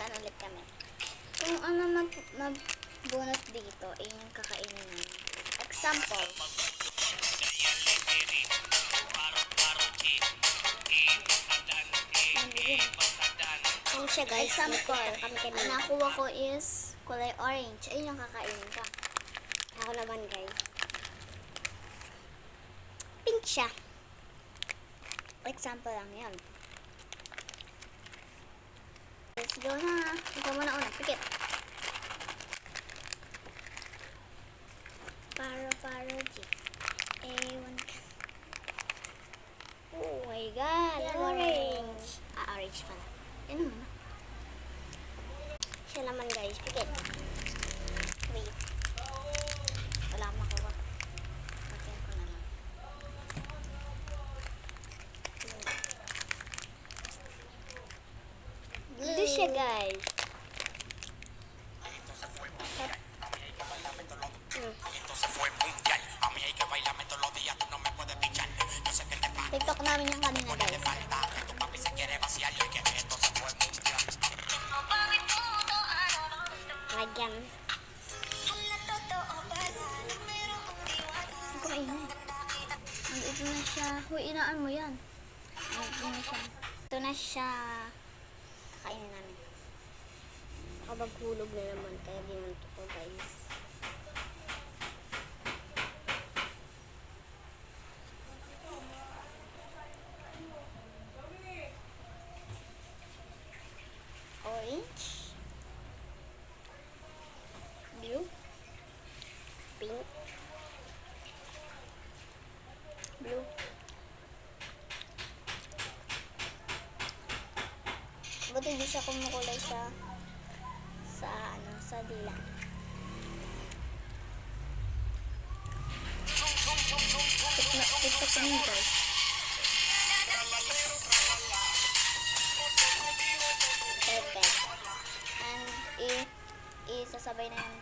Magaan ulit kami. Kung ano magbunot dito, ay yung kakainin namin. Example. Kung siya guys, example, nakuha ko is kulay orange. Ayun yung kakainin ko. Ako naman guys. Pink siya. Example lang yan. Let's go na. Ikaw muna una. Pikit. Paro-G. Ewan ka. Oh my god. Orange. Orange pala. Yan muna. Siya naman guys. Pikit. Wait. Wala akong makuha. Patin ko na lang. Blue siya guys. TikTok namin yung kanina guys. Lagyan. Ang kumainay. Ito na siya. Huy, inaan mo yan. Ito na siya. Ito na siya. Kainin namin. Nakabaghulog na naman. Kaya ginanto ko guys. Orange. Blue. Pink. Blue. Ba't hindi siya kumukulay sa dila? TikTok namin guys. Okay. And isasabay na yung